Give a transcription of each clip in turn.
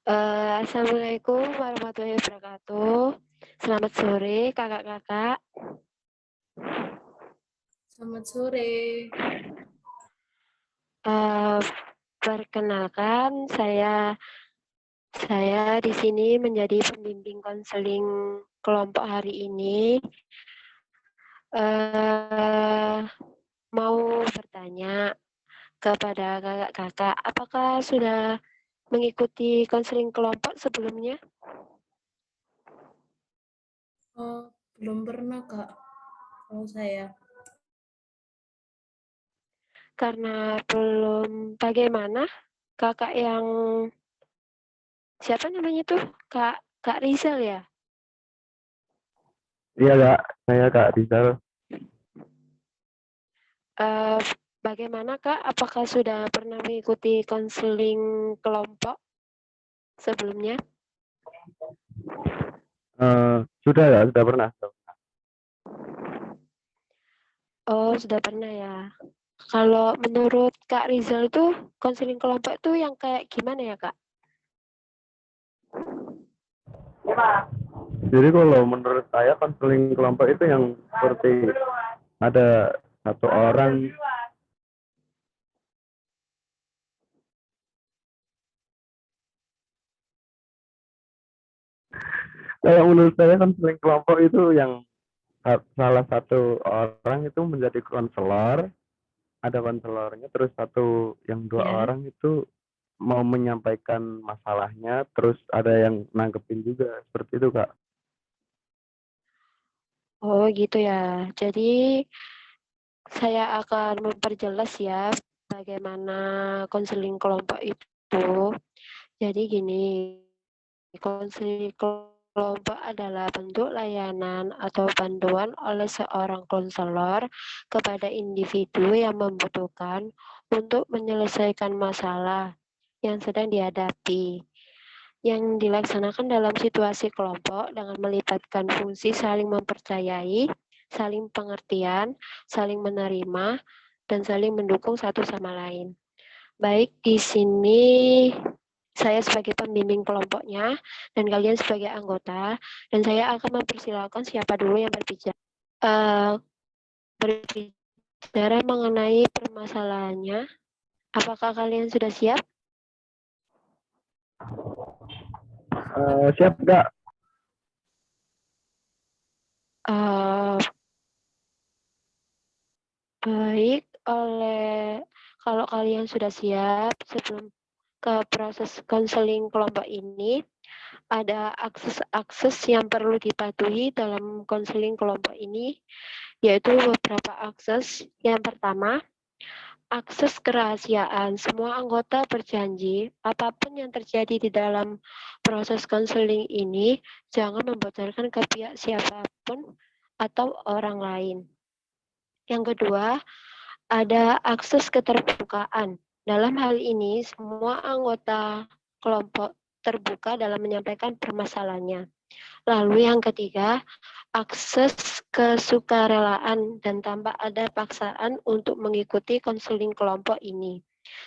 Assalamualaikum warahmatullahi wabarakatuh. Selamat sore, kakak-kakak. Selamat sore. Perkenalkan, saya di sini menjadi pembimbing konseling kelompok hari ini. Mau bertanya kepada kakak-kakak, apakah sudah mengikuti konseling kelompok sebelumnya? Oh, belum pernah, Kak. Kalau saya. Karena belum, bagaimana kakak yang siapa namanya tuh? Kak Rizal ya? Iya Kak, saya Kak Rizal. Bagaimana Kak? Apakah sudah pernah mengikuti konseling kelompok sebelumnya? Sudah ya, sudah pernah. Oh, sudah pernah ya. Kalau menurut Kak Rizal tuh konseling kelompok tuh yang kayak gimana ya Kak? Jadi kalau menurut saya konseling kelompok itu yang seperti ada satu orang. Kayak menurut saya konseling kelompok itu yang salah satu orang itu menjadi konselor, ada konselornya, terus yang dua Ya. orang itu mau menyampaikan masalahnya, terus ada yang nanggepin juga, seperti itu Kak. Oh gitu ya. Jadi saya akan memperjelas ya bagaimana konseling kelompok itu. Jadi gini, konseling kelompok adalah bentuk layanan atau bantuan oleh seorang konselor kepada individu yang membutuhkan untuk menyelesaikan masalah yang sedang dihadapi, yang dilaksanakan dalam situasi kelompok dengan melibatkan fungsi saling mempercayai, saling pengertian, saling menerima, dan saling mendukung satu sama lain. Baik, di sini saya sebagai pembimbing kelompoknya dan kalian sebagai anggota, dan saya akan mempersilahkan siapa dulu yang berbicara. Berbicara mengenai permasalahannya. Apakah kalian sudah siap? Siap Kak. Baik, kalau kalian sudah siap, sebelum ke proses konseling kelompok ini, ada akses-akses yang perlu dipatuhi dalam konseling kelompok ini, yaitu beberapa akses. Yang pertama, akses kerahasiaan. Semua anggota berjanji, apapun yang terjadi di dalam proses konseling ini, jangan membocorkan ke pihak siapapun atau orang lain. Yang kedua, ada akses keterbukaan. Dalam hal ini, semua anggota kelompok terbuka dalam menyampaikan permasalahannya. Lalu yang ketiga, akses kesukarelaan dan tanpa ada paksaan untuk mengikuti konseling kelompok ini.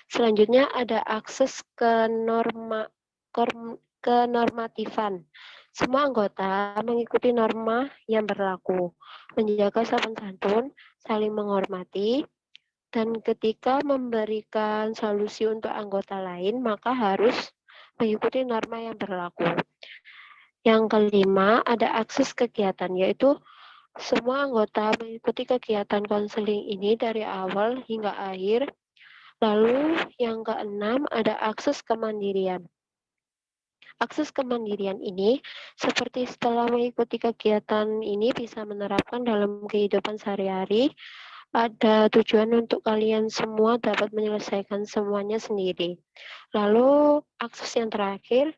Selanjutnya ada akses kenormatifan. Semua anggota mengikuti norma yang berlaku, menjaga sopan santun, saling menghormati, dan ketika memberikan solusi untuk anggota lain, maka harus mengikuti norma yang berlaku. Yang kelima, ada akses kegiatan, yaitu semua anggota mengikuti kegiatan konseling ini dari awal hingga akhir. Lalu yang keenam, ada akses kemandirian. Akses kemandirian ini, seperti setelah mengikuti kegiatan ini bisa menerapkan dalam kehidupan sehari-hari, ada tujuan untuk kalian semua dapat menyelesaikan semuanya sendiri. Lalu akses yang terakhir,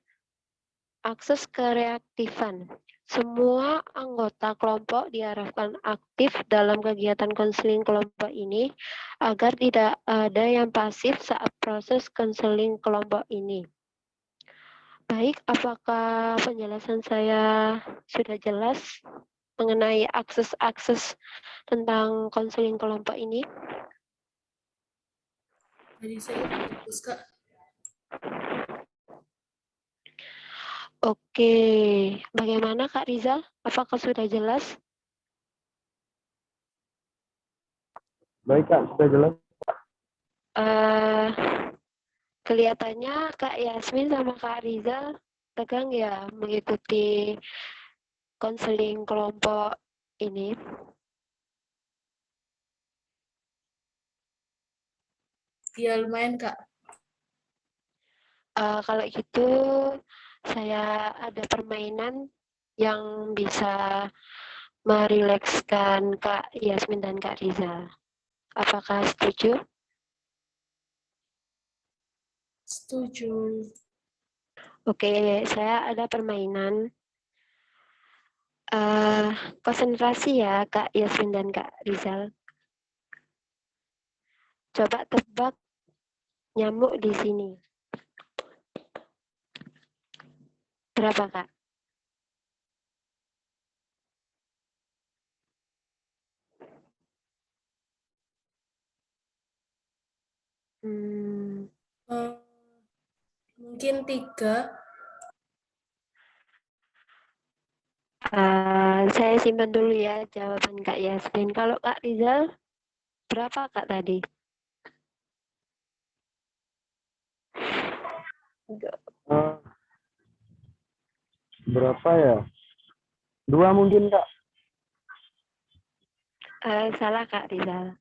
akses kereaktifan. Semua anggota kelompok diharapkan aktif dalam kegiatan konseling kelompok ini agar tidak ada yang pasif saat proses konseling kelompok ini. Baik, apakah penjelasan saya sudah jelas mengenai akses-akses tentang konseling kelompok ini? Tadi saya bagus, Kak. Oke, bagaimana Kak Rizal? Apakah sudah jelas? Baik Kak, sudah jelas. Eh, Kelihatannya Kak Yasmin sama Kak Rizal tegang ya mengikuti konseling kelompok ini. Ya lumayan Kak. Kalau gitu saya ada permainan yang bisa merilekskan Kak Yasmin dan Kak Rizal. Apakah setuju? Setuju. Oke, saya ada permainan. Konsentrasi ya Kak Yasmin dan Kak Rizal. Coba tebak nyamuk di sini. Berapa Kak? Hmm, Eh, mungkin 3. saya simpan dulu ya jawaban Kak Yasmin. Kalau Kak Rizal, berapa Kak tadi? Eh, berapa ya? 2 mungkin Kak. Salah Kak Rizal.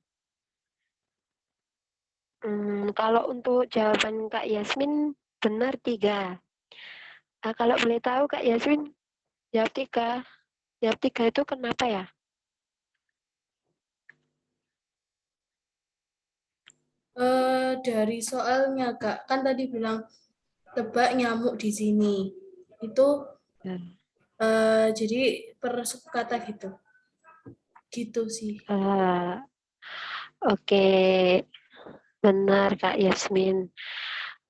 Kalau untuk jawaban Kak Yasmin, benar 3. Kalau boleh tahu Kak Yasmin, jawab 3. Jawab 3 itu kenapa ya? Dari soalnya Kak, kan tadi bilang tebak nyamuk di sini. Itu jadi per suku kata gitu. Gitu sih. Uh, Oke, benar Kak Yasmin.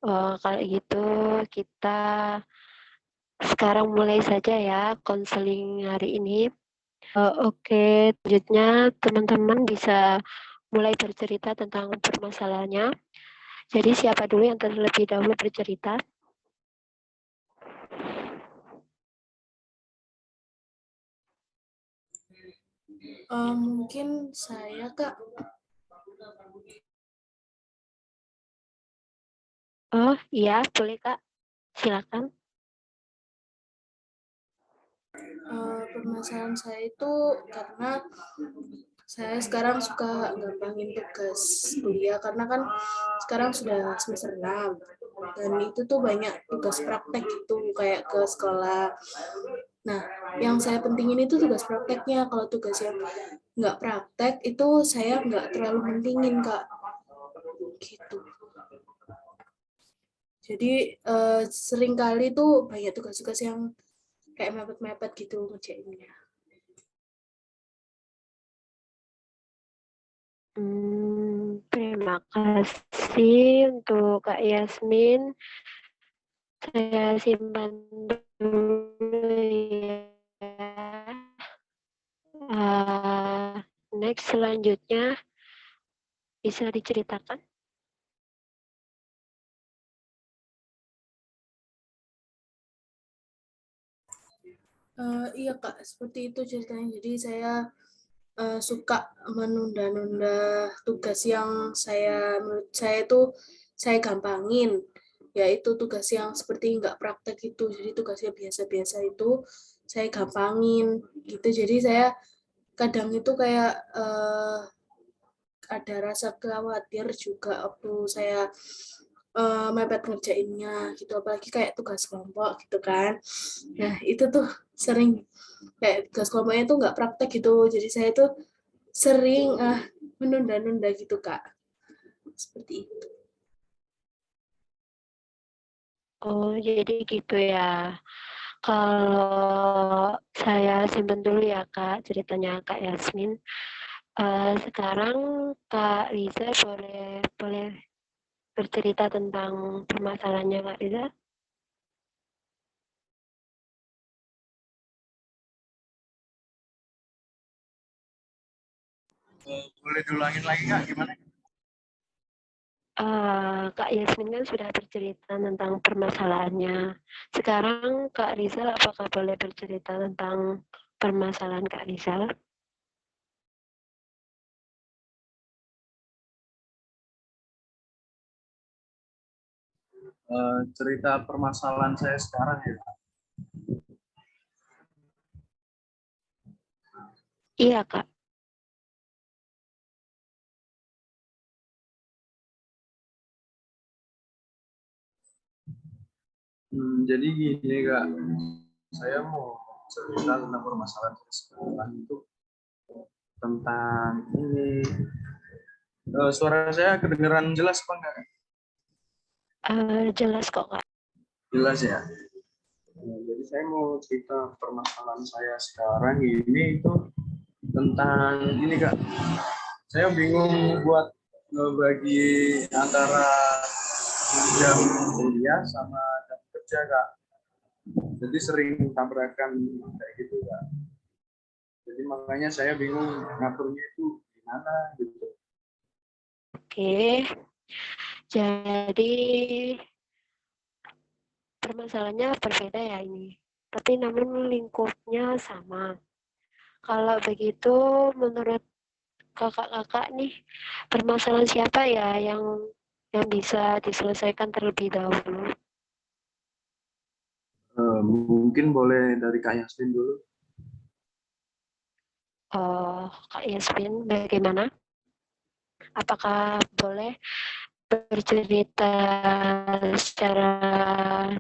Kalau gitu kita sekarang mulai saja ya konseling hari ini. Oke, selanjutnya teman-teman bisa mulai bercerita tentang permasalahannya. Jadi siapa dulu yang terlebih dahulu bercerita? Mungkin saya Kak. Oh iya, boleh Kak. Silakan. Permasalahan saya itu karena saya sekarang suka gampangin tugas kuliah karena kan sekarang sudah semester 6 dan itu tuh banyak tugas praktek gitu kayak ke sekolah. Nah, yang saya pentingin itu tugas prakteknya. Kalau tugas yang nggak praktek itu saya nggak terlalu pentingin Kak. Gitu. Jadi seringkali tuh banyak tugas-tugas yang kayak mepet-mepet gitu ngerjainnya. Terima kasih untuk Kak Yasmin. Saya simpan dulu ya. Next selanjutnya bisa diceritakan. Iya Kak, seperti itu ceritanya. Jadi saya suka menunda-nunda tugas yang menurut saya itu saya gampangin, yaitu tugas yang seperti nggak praktek itu. Jadi tugasnya biasa-biasa itu saya gampangin gitu. Jadi saya kadang itu kayak ada rasa khawatir juga waktu saya mepet ngerjainnya gitu, apalagi kayak tugas kelompok gitu kan. Nah itu tuh sering kayak tugas kelompoknya tuh nggak praktek gitu, jadi saya tuh sering menunda-nunda gitu Kak, seperti itu. Oh, jadi gitu ya. Kalau saya simpan dulu ya Kak, ceritanya Kak Yasmin. Sekarang Kak Riza boleh boleh bercerita tentang permasalahannya Kak Riza. Boleh diulangin lagi Kak, gimana? Kak Yasmin kan sudah bercerita tentang permasalahannya. Sekarang Kak Rizal, apakah boleh bercerita tentang permasalahan Kak Rizal? Cerita permasalahan saya sekarang ya. Iya, Kak. Jadi gini Kak, saya mau cerita tentang permasalahan saya sekarang itu tentang ini. Suara saya kedengeran jelas apa enggak? Jelas kok, Kak. Jelas ya. Jadi saya mau cerita permasalahan saya sekarang ini itu tentang ini Kak. Saya bingung buat ngebagi antara jam kuliah sama jam kerja Kak. Jadi sering tabrakan kayak gitu Kak. Jadi makanya saya bingung ngaturnya itu gimana gitu. Oke. Jadi permasalahannya berbeda ya ini. Tapi namun lingkupnya sama. Kalau begitu menurut kakak-kakak nih, permasalahan siapa ya yang bisa diselesaikan terlebih dahulu? Mungkin boleh dari Kak Yasmin dulu. Kak Yasmin, bagaimana? Apakah boleh bercerita secara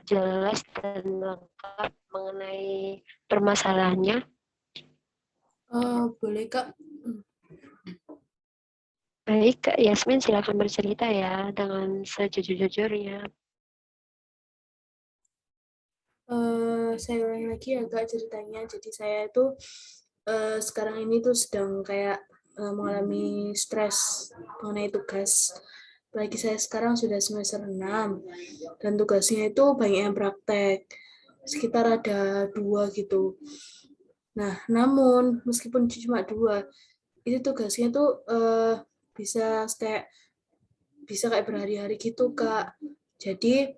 jelas dan lengkap mengenai permasalahannya? Boleh Kak. Baik, Kak Yasmin silakan bercerita ya dengan sejujur-jujurnya. Saya ulangi lagi ya Kak ceritanya. Jadi saya itu sekarang ini tuh sedang kayak mengalami stres mengenai tugas. Apalagi saya sekarang sudah semester 6 dan tugasnya itu banyak yang praktek. Sekitar ada 2 gitu. Nah, namun meskipun cuma 2, itu tugasnya tuh bisa kayak berhari-hari gitu Kak. Jadi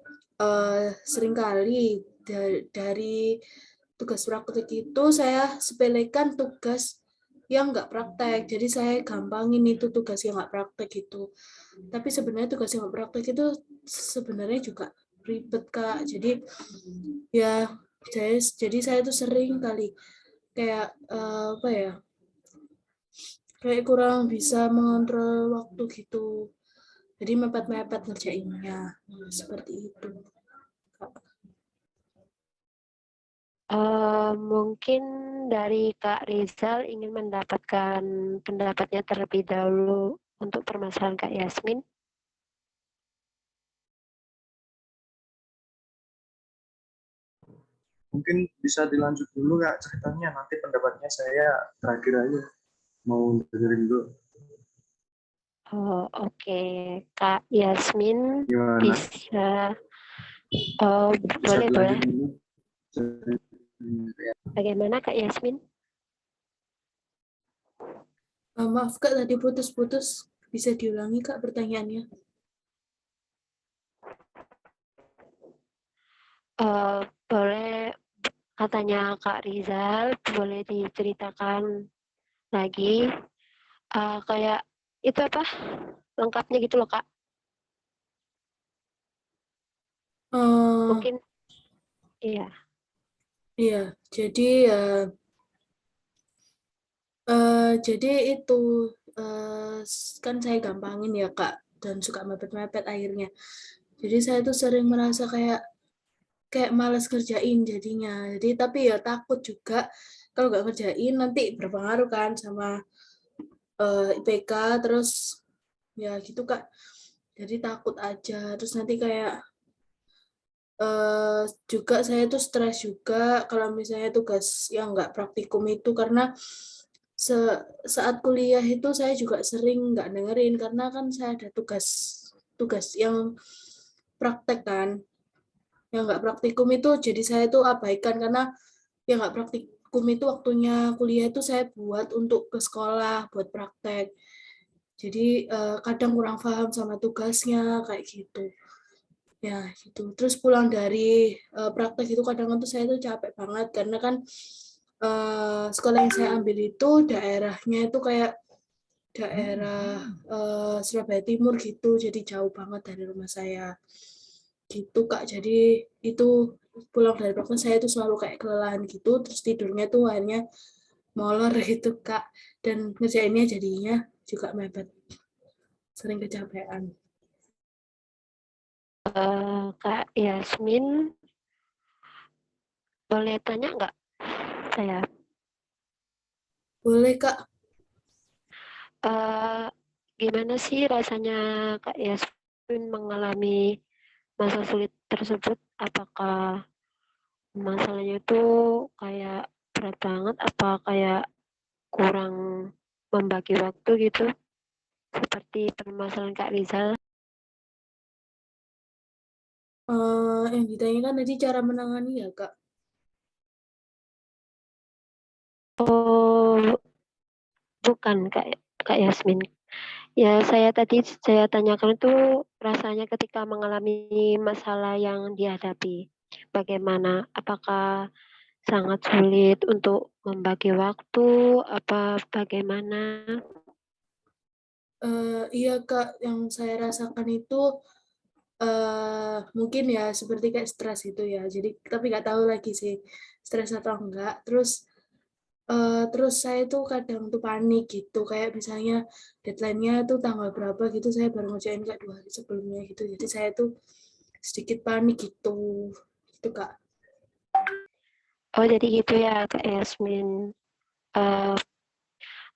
seringkali dari tugas praktek itu saya sepelekan tugas yang nggak praktek. Jadi saya gampangin itu tugas yang nggak praktek itu. Tapi sebenarnya tugas yang nggak praktek itu sebenarnya juga ribet Kak. Jadi ya saya tuh sering kali kayak apa ya? Kayak kurang bisa mengontrol waktu gitu. Jadi mepet-mepet ngerjainnya. Seperti itu. Mungkin dari Kak Rizal ingin mendapatkan pendapatnya terlebih dahulu untuk permasalahan Kak Yasmin. Mungkin bisa dilanjut dulu Kak ceritanya. Nanti pendapatnya saya terakhir aja. Mau dengerin dulu. Oke. Kak Yasmin Gimana? bisa, Bisa boleh. dilanjut dulu. Bagaimana Kak Yasmin? Maaf Kak, tadi putus-putus. Bisa diulangi Kak pertanyaannya? Boleh, katanya Kak Rizal, boleh diceritakan lagi, kayak itu apa, lengkapnya gitu loh Kak. Mungkin, iya. Iya, jadi itu kan saya gampangin ya Kak, dan suka mepet-mepet akhirnya. Jadi saya tuh sering merasa kayak malas kerjain jadinya. Jadi tapi ya takut juga kalau nggak kerjain nanti berpengaruh kan sama IPK terus ya gitu Kak. Jadi takut aja. Terus nanti kayak juga saya tuh stres juga kalau misalnya tugas yang nggak praktikum itu karena saat kuliah itu saya juga sering nggak dengerin karena kan saya ada tugas tugas yang praktek kan, yang nggak praktikum itu jadi saya tuh abaikan karena yang nggak praktikum itu waktunya kuliah itu saya buat untuk ke sekolah buat praktek. Jadi kadang kurang paham sama tugasnya kayak gitu. Ya, gitu. Terus pulang dari praktek itu kadang tuh saya tuh capek banget karena kan sekolah yang saya ambil itu daerahnya itu kayak daerah Surabaya Timur gitu, jadi jauh banget dari rumah saya. Gitu, Kak. Jadi itu pulang dari praktek saya tuh selalu kayak kelelahan gitu, terus tidurnya tuh akhirnya molor gitu, Kak. Dan ngerjainnya jadinya juga mepet, sering kecapean. Kak Yasmin, boleh tanya nggak saya? Boleh, Kak. Eh, Gimana sih rasanya Kak Yasmin mengalami masa sulit tersebut? Apakah masalahnya itu kayak berat banget? Apa kayak kurang membagi waktu gitu? Seperti permasalahan Kak Rizal. Yang ditanyakan tadi cara menangani ya, Kak. Oh, bukan Kak Yasmin. Ya, saya tanyakan itu rasanya ketika mengalami masalah yang dihadapi. Bagaimana? Apakah sangat sulit untuk membagi waktu? Apa bagaimana? Iya, Kak, yang saya rasakan itu mungkin ya seperti kayak stres itu ya. Jadi tapi nggak tahu lagi sih stres atau enggak. Terus saya tuh kadang tuh panik gitu. Kayak misalnya deadline-nya tuh tanggal berapa gitu, saya baru ngerjain kayak 2 hari sebelumnya gitu. Jadi saya tuh sedikit panik gitu. Gitu, Kak. Oh, jadi gitu ya, Kak Yasmin. Eh,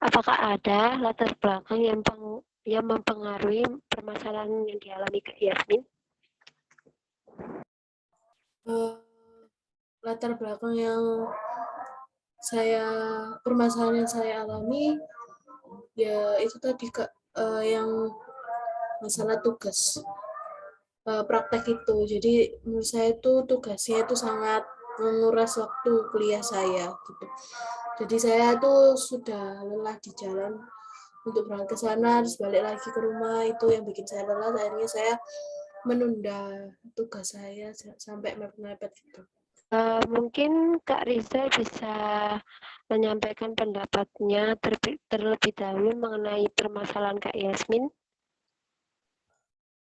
apakah ada latar belakang yang mempengaruhi permasalahan yang dialami Kak Yasmin? Eh, Latar belakang yang saya permasalahan yang saya alami ya itu tadi, Kak, yang masalah tugas praktek itu. Jadi menurut saya itu tugasnya itu sangat menguras waktu kuliah saya gitu. Jadi saya tuh sudah lelah di jalan untuk berangkat ke sana terus balik lagi ke rumah, itu yang bikin saya lelah. Akhirnya saya menunda tugas saya sampai mepet-mepet gitu. Mungkin Kak Riza bisa menyampaikan pendapatnya terlebih dahulu mengenai permasalahan Kak Yasmin.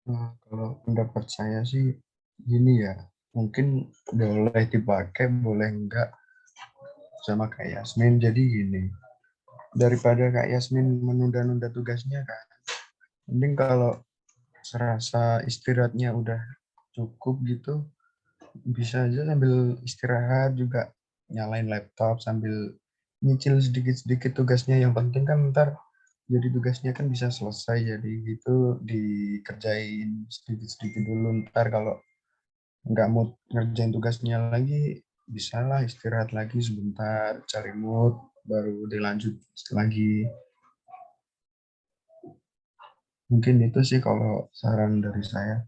Nah, kalau pendapat saya sih gini ya, mungkin boleh dipakai, boleh enggak sama Kak Yasmin. Jadi gini, daripada Kak Yasmin menunda-nunda tugasnya kan, mending kalau serasa istirahatnya udah cukup gitu, bisa aja sambil istirahat juga nyalain laptop sambil nyicil sedikit-sedikit tugasnya. Yang penting kan ntar jadi tugasnya kan bisa selesai, jadi gitu dikerjain sedikit-sedikit dulu. Ntar kalau nggak mau ngerjain tugasnya lagi, bisalah istirahat lagi sebentar, cari mood, baru dilanjut lagi. Mungkin itu sih kalau saran dari saya.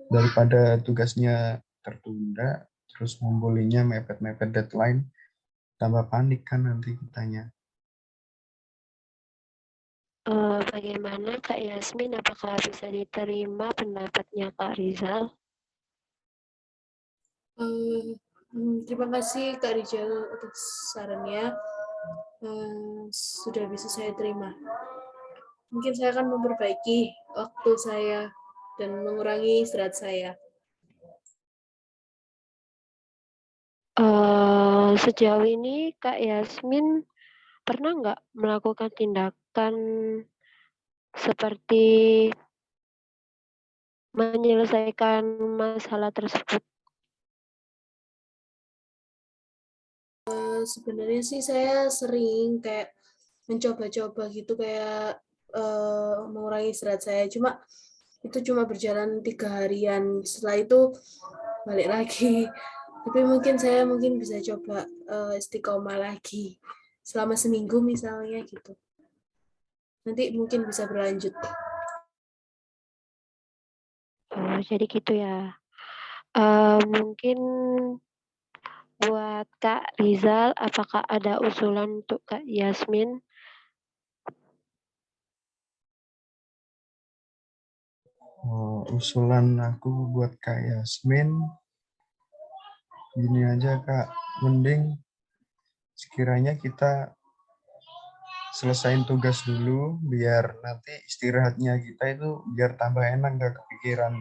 Daripada tugasnya tertunda, terus ngumpulinnya mepet-mepet deadline, tambah panik kan nanti kitanya. Bagaimana Kak Yasmin? Apakah bisa diterima pendapatnya Kak Rizal? Terima kasih Kak Rijal atas sarannya. Sudah bisa saya terima. Mungkin saya akan memperbaiki waktu saya dan mengurangi istirahat saya. Sejauh ini Kak Yasmin pernah nggak melakukan tindakan seperti menyelesaikan masalah tersebut? Sebenarnya sih saya sering kayak mencoba-coba gitu kayak mengurangi istirahat saya. Itu cuma berjalan 3 harian. Setelah itu balik lagi. Tapi mungkin saya bisa coba istiqomah lagi selama seminggu misalnya gitu. Nanti mungkin bisa berlanjut. Oh, jadi gitu ya. Mungkin buat Kak Rizal, apakah ada usulan untuk Kak Yasmin? Usulan aku buat Kak Yasmin, gini aja Kak, mending sekiranya kita selesain tugas dulu, biar nanti istirahatnya kita itu biar tambah enak, gak kepikiran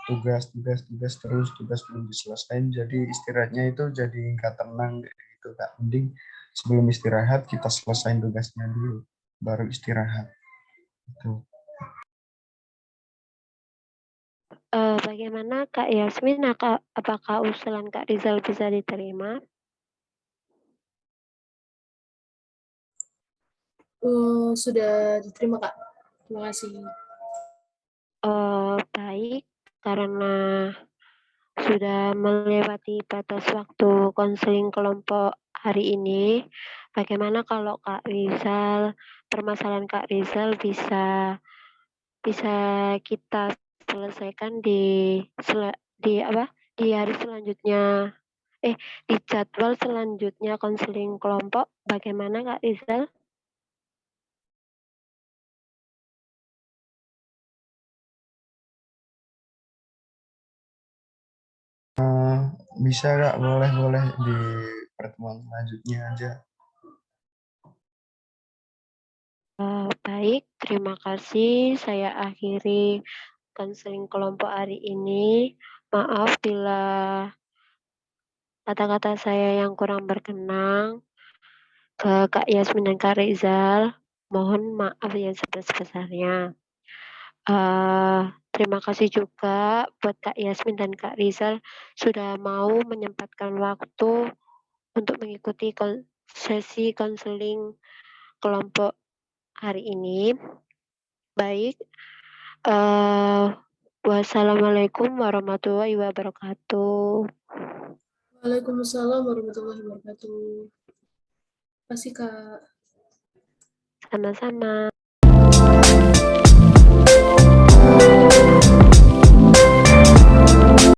tugas tugas belum diselesain, jadi istirahatnya itu jadi nggak tenang gitu Kak. Mending sebelum istirahat kita selesain tugasnya dulu, baru istirahat. Gitu. Bagaimana Kak Yasmin? Apakah usulan Kak Rizal bisa diterima? Sudah diterima, Kak. Terima kasih. Baik, karena sudah melewati batas waktu konseling kelompok hari ini, bagaimana kalau Kak Rizal, permasalahan Kak Rizal bisa kita selesaikan di hari selanjutnya, di jadwal selanjutnya konseling kelompok. Bagaimana Kak Rizal? Bisa Kak, boleh di pertemuan selanjutnya aja. Baik, terima kasih. Saya akhiri konseling kelompok hari ini. Maaf bila kata-kata saya yang kurang berkenan ke Kak Yasmin dan Kak Rizal. Mohon maaf yang sebesar-besarnya. Terima kasih juga buat Kak Yasmin dan Kak Rizal sudah mau menyempatkan waktu untuk mengikuti sesi konseling kelompok hari ini. Baik, wassalamualaikum warahmatullahi wabarakatuh. Waalaikumsalam warahmatullahi wabarakatuh. Terima kasih, Kak. Sama-sama.